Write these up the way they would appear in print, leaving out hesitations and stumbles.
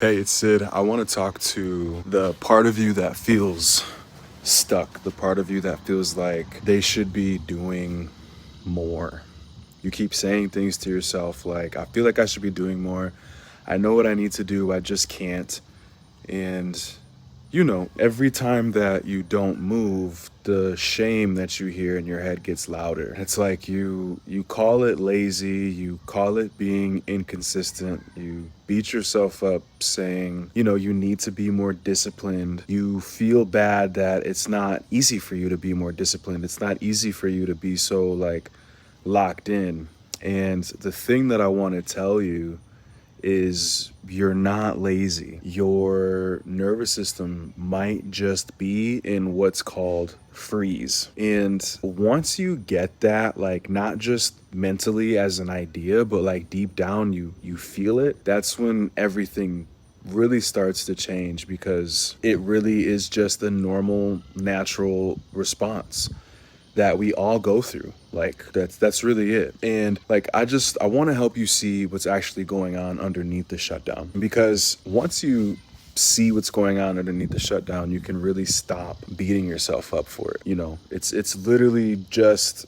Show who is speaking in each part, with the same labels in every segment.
Speaker 1: Hey, it's Sid. I want to talk to the part of you that feels stuck, the part of you that feels like they should be doing more. You keep saying things to yourself like, I feel like I should be doing more. I know what I need to do, I just can't. And every time that you don't move, the shame that you hear in your head gets louder. It's like you call it lazy, you call it being inconsistent, you beat yourself up saying, you need to be more disciplined. You feel bad that it's not easy for you to be more disciplined. It's not easy for you to be so locked in. And the thing that I want to tell you is you're not lazy. Your nervous system might just be in what's called freeze. And once you get that, not just mentally as an idea, but deep down you feel it, that's when everything really starts to change, because it really is just a normal, natural response that we all go through. That's really it. And I want to help you see what's actually going on underneath the shutdown, because once you see what's going on underneath the shutdown, you can really stop beating yourself up for it. It's literally just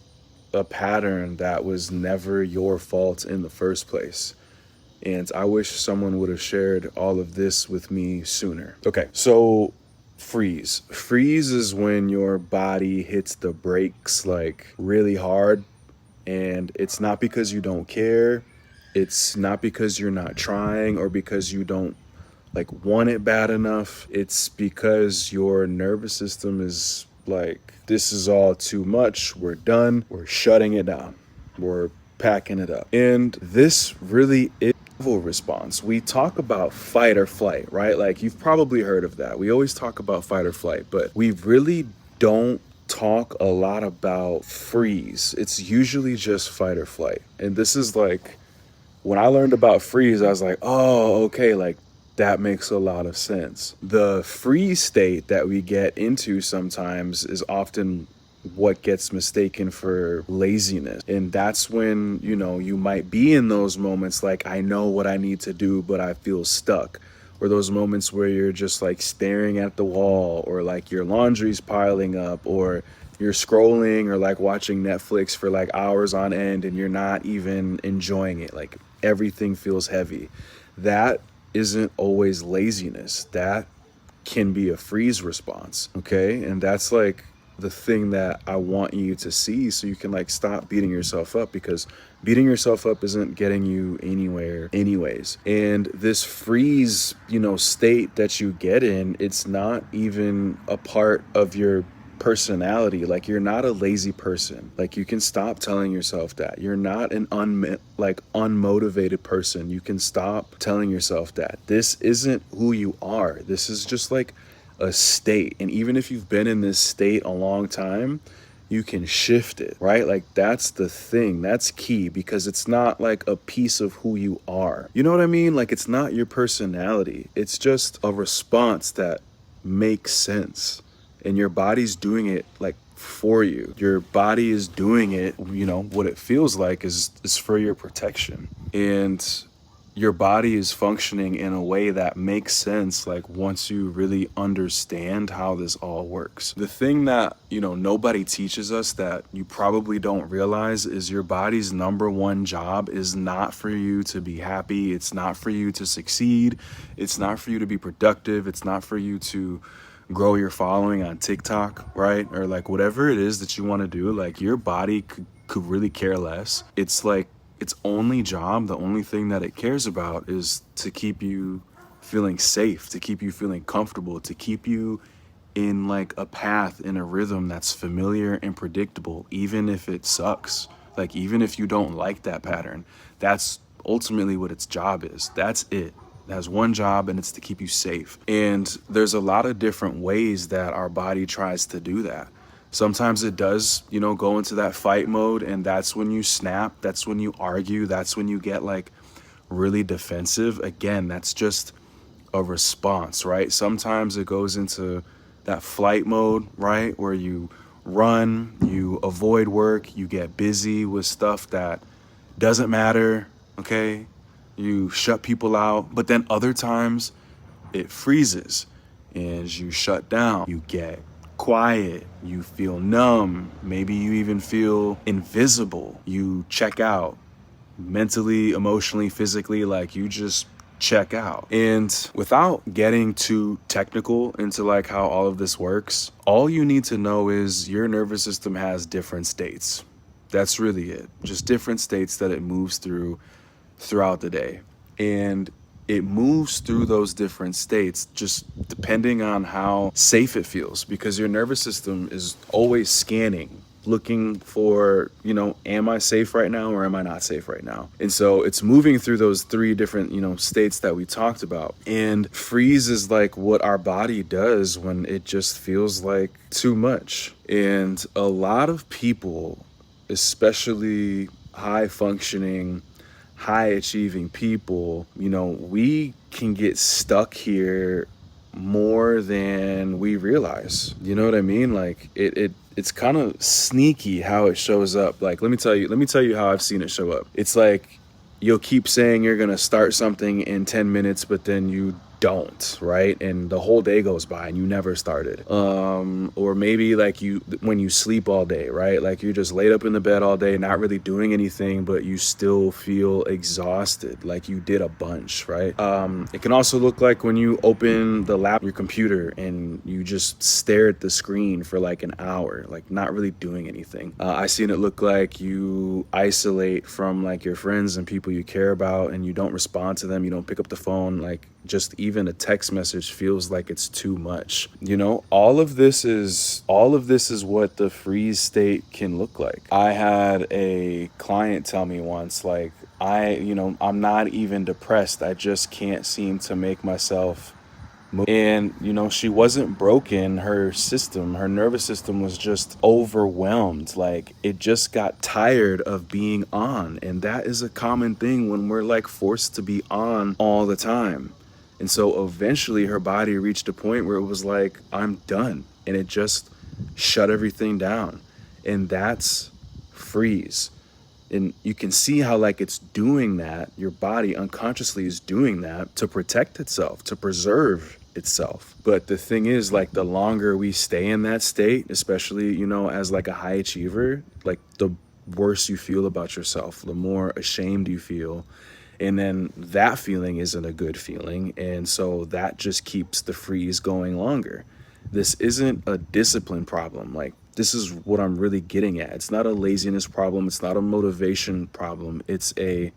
Speaker 1: a pattern that was never your fault in the first place. And I wish someone would have shared all of this with me sooner. Okay, so freeze. Freeze is when your body hits the brakes really hard, and it's not because you don't care. It's not because you're not trying or because you don't want it bad enough. It's because your nervous system is this is all too much. We're done. We're shutting it down. We're packing it up. And this really is response. We talk about fight or flight, right? You've probably heard of that. We always talk about fight or flight, but we really don't talk a lot about freeze. It's usually just fight or flight. And this is when I learned about freeze, I was like, oh, okay, that makes a lot of sense. The freeze state that we get into sometimes is often what gets mistaken for laziness. And that's when, you might be in those moments I know what I need to do, but I feel stuck. Or those moments where you're just staring at the wall, or your laundry's piling up, or you're scrolling or watching Netflix for hours on end and you're not even enjoying it. Everything feels heavy. That isn't always laziness. That can be a freeze response. Okay. And that's the thing that I want you to see, so you can stop beating yourself up, because beating yourself up isn't getting you anywhere anyways. And this freeze, state that you get in, it's not even a part of your personality. You're not a lazy person. You can stop telling yourself that. You're not an unmotivated person. You can stop telling yourself that. This isn't who you are. This is just a state. And even if you've been in this state a long time, you can shift it, right? That's the thing. That's key, because it's not a piece of who you are. You know what I mean? It's not your personality. It's just a response that makes sense. And your body's doing it for you. Your body is doing it, what it feels like is for your protection. And your body is functioning in a way that makes sense once you really understand how this all works. The thing that nobody teaches us, that you probably don't realize, is your body's number one job is not for you to be happy. It's not for you to succeed. It's not for you to be productive. It's not for you to grow your following on TikTok, right? Or whatever it is that you want to do. Your body could really care less. It's its only job, the only thing that it cares about, is to keep you feeling safe, to keep you feeling comfortable, to keep you in a path, in a rhythm that's familiar and predictable, even if it sucks. Even if you don't like that pattern, that's ultimately what its job is. That's it. It has one job, and it's to keep you safe. And there's a lot of different ways that our body tries to do that. Sometimes it does, go into that fight mode, and that's when you snap. That's when you argue. That's when you get really defensive. Again, that's just a response, right? Sometimes it goes into that flight mode, right? Where you run, you avoid work, you get busy with stuff that doesn't matter, okay? You shut people out. But then other times it freezes and you shut down. You get quiet, you feel numb, maybe you even feel invisible. You check out mentally, emotionally, physically, like you just check out. And without getting too technical into like how all of this works, all you need to know is your nervous system has different states. That's really it. Just different states that it moves throughout the day. And it moves through those different states just depending on how safe it feels, because your nervous system is always scanning, looking for, am I safe right now or am I not safe right now? And so it's moving through those three different, states that we talked about. And freeze is like what our body does when it just feels like too much. And a lot of people, especially high functioning, high achieving people, we can get stuck here more than we realize. You know what I mean? Like it's kind of sneaky how it shows up. Like, let me tell you how I've seen it show up. It's like you'll keep saying you're going to start something in 10 minutes, but then you don't, right? And the whole day goes by and you never started. Or maybe like when you sleep all day, right? Like you're just laid up in the bed all day, not really doing anything, but you still feel exhausted, like you did a bunch, right? It can also look like when you open your computer and you just stare at the screen for like an hour, like not really doing anything. I seen it look like you isolate from like your friends and people you care about, and you don't respond to them, you don't pick up the phone, like just even a text message feels like it's too much. All of this is what the freeze state can look like. I had a client tell me once, like, I'm not even depressed, I just can't seem to make myself move. And she wasn't broken, her nervous system was just overwhelmed, like it just got tired of being on. And that is a common thing when we're like forced to be on all the time. And so eventually her body reached a point where it was like, I'm done. And it just shut everything down. And that's freeze. And you can see how like it's doing that. Your body unconsciously is doing that to protect itself, to preserve itself. But the thing is, like, the longer we stay in that state, especially, as like a high achiever, like the worse you feel about yourself, the more ashamed you feel. And then that feeling isn't a good feeling. And so that just keeps the freeze going longer. This isn't a discipline problem. Like, this is what I'm really getting at. It's not a laziness problem. It's not a motivation problem. It's a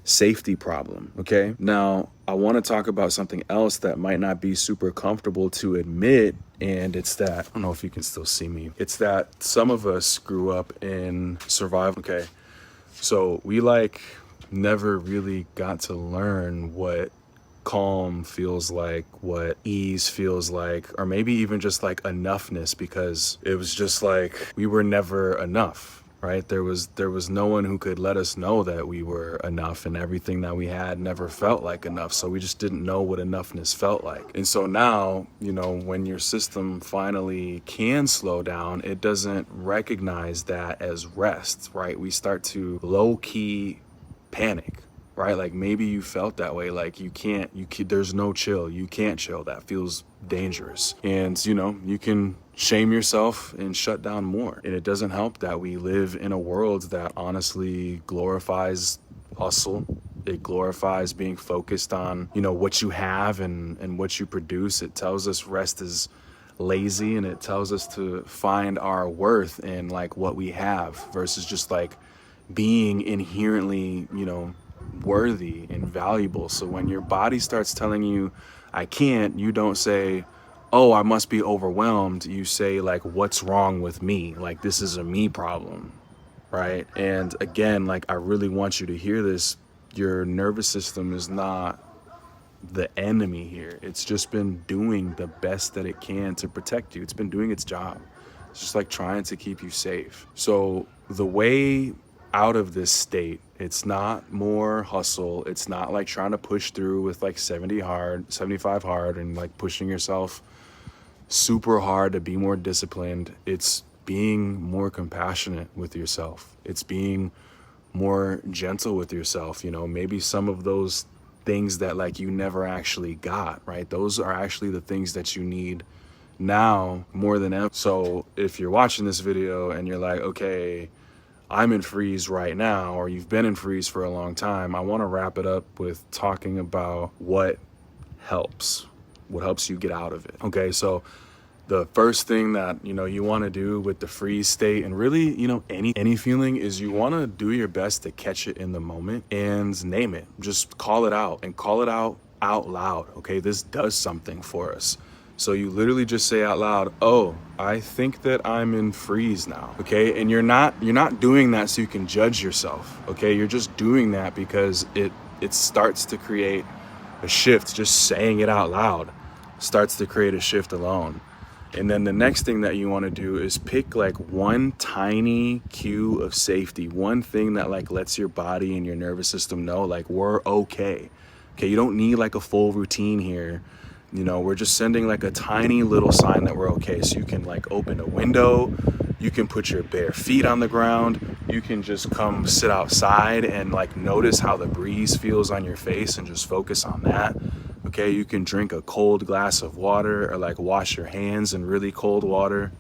Speaker 1: safety problem. Okay. Now, I want to talk about something else that might not be super comfortable to admit. And it's that, I don't know if you can still see me. It's that some of us grew up in survival. Okay. So we never really got to learn what calm feels like, what ease feels like, or maybe even just like enoughness, because it was just like we were never enough, right? There was no one who could let us know that we were enough, and everything that we had never felt like enough. So we just didn't know what enoughness felt like. And so now, when your system finally can slow down, it doesn't recognize that as rest, right? We start to low-key panic, right? Like maybe you felt that way, like there's no chill, you can't chill, that feels dangerous. And you can shame yourself and shut down more. And it doesn't help that we live in a world that honestly glorifies hustle. It glorifies being focused on, what you have and what you produce. It tells us rest is lazy, and it tells us to find our worth in like what we have versus just like being inherently, worthy and valuable. So when your body starts telling you, I can't, you don't say, oh, I must be overwhelmed. You say like, what's wrong with me? Like, this is a me problem, right? And again, like, I really want you to hear this. Your nervous system is not the enemy here. It's just been doing the best that it can to protect you. It's been doing its job. It's just like trying to keep you safe. So the way out of this state, it's not more hustle. It's not like trying to push through with like 75 hard and like pushing yourself super hard to be more disciplined. It's being more compassionate with yourself. It's being more gentle with yourself. Maybe some of those things that like you never actually got, right? Those are actually the things that you need now more than ever. So if you're watching this video and you're like, okay, I'm in freeze right now, or you've been in freeze for a long time, I want to wrap it up with talking about what helps you get out of it. Okay, so the first thing that you want to do with the freeze state, and really any feeling, is you want to do your best to catch it in the moment and name it. Just call it out, and call it out loud. Okay, this does something for us. So you literally just say out loud, oh, I think that I'm in freeze now. Okay, and you're not doing that so you can judge yourself. Okay, you're just doing that because it starts to create a shift. Just saying it out loud starts to create a shift alone. And then the next thing that you want to do is pick like one tiny cue of safety, one thing that like lets your body and your nervous system know like we're okay. Okay, you don't need like a full routine here. We're just sending like a tiny little sign that we're okay. So you can like open a window, you can put your bare feet on the ground, you can just come sit outside and like notice how the breeze feels on your face and just focus on that. Okay, you can drink a cold glass of water, or like wash your hands in really cold water.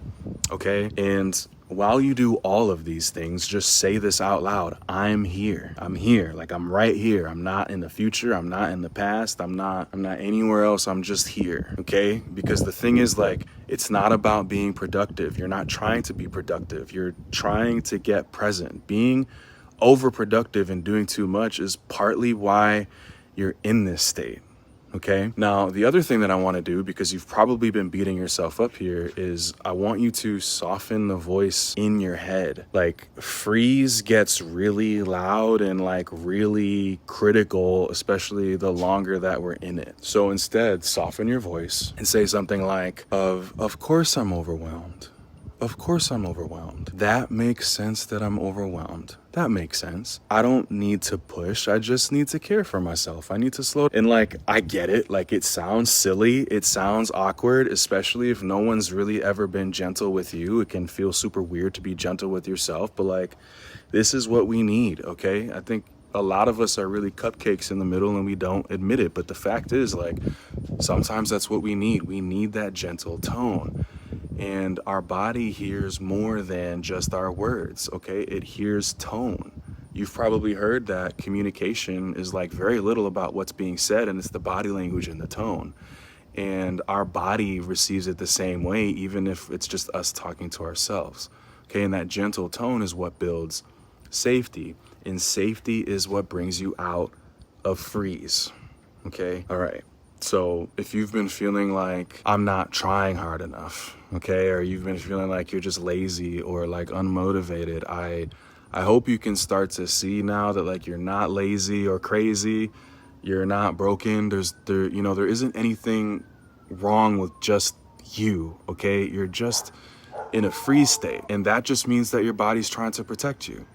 Speaker 1: Okay, and while you do all of these things, just say this out loud. I'm here. I'm here. Like I'm right here. I'm not in the future. I'm not in the past. I'm not anywhere else. I'm just here. Okay? Because the thing is, like, it's not about being productive. You're not trying to be productive. You're trying to get present. Being overproductive and doing too much is partly why you're in this state. Okay. Now, the other thing that I want to do, because you've probably been beating yourself up here, is I want you to soften the voice in your head. Like, freeze gets really loud and like really critical, especially the longer that we're in it. So instead, soften your voice and say something like, of course I'm overwhelmed. Of course I'm overwhelmed. That makes sense that I'm overwhelmed. That makes sense. I don't need to push. I just need to care for myself. I need to slow. And like, I get it. Like, it sounds silly. It sounds awkward, especially if no one's really ever been gentle with you. It can feel super weird to be gentle with yourself, but like, this is what we need. Okay. I think a lot of us are really cupcakes in the middle and we don't admit it. But the fact is, like, sometimes that's what we need. We need that gentle tone. And our body hears more than just our words, okay? It hears tone. You've probably heard that communication is like very little about what's being said, and it's the body language and the tone. And our body receives it the same way, even if it's just us talking to ourselves, okay? And that gentle tone is what builds safety, and safety is what brings you out of freeze, okay? All right. So if you've been feeling like I'm not trying hard enough, okay, or you've been feeling like you're just lazy or like unmotivated, I hope you can start to see now that like you're not lazy or crazy, you're not broken. There isn't anything wrong with just you, okay? You're just in a freeze state, and that just means that your body's trying to protect you.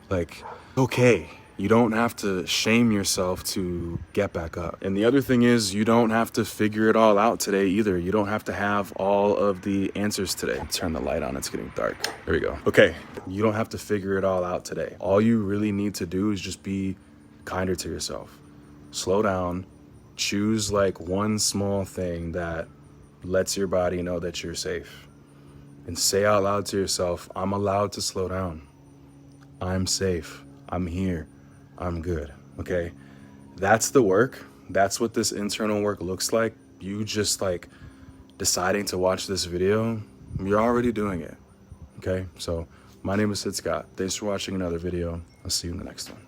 Speaker 1: Like, okay. You don't have to shame yourself to get back up. And the other thing is, you don't have to figure it all out today either. You don't have to have all of the answers today. Turn the light on, it's getting dark. There we go. Okay, you don't have to figure it all out today. All you really need to do is just be kinder to yourself. Slow down, choose like one small thing that lets your body know that you're safe. And say out loud to yourself, I'm allowed to slow down. I'm safe, I'm here. I'm good, okay? That's the work. That's what this internal work looks like. You just like deciding to watch this video, you're already doing it, okay? So my name is Sid Scott. Thanks for watching another video. I'll see you in the next one.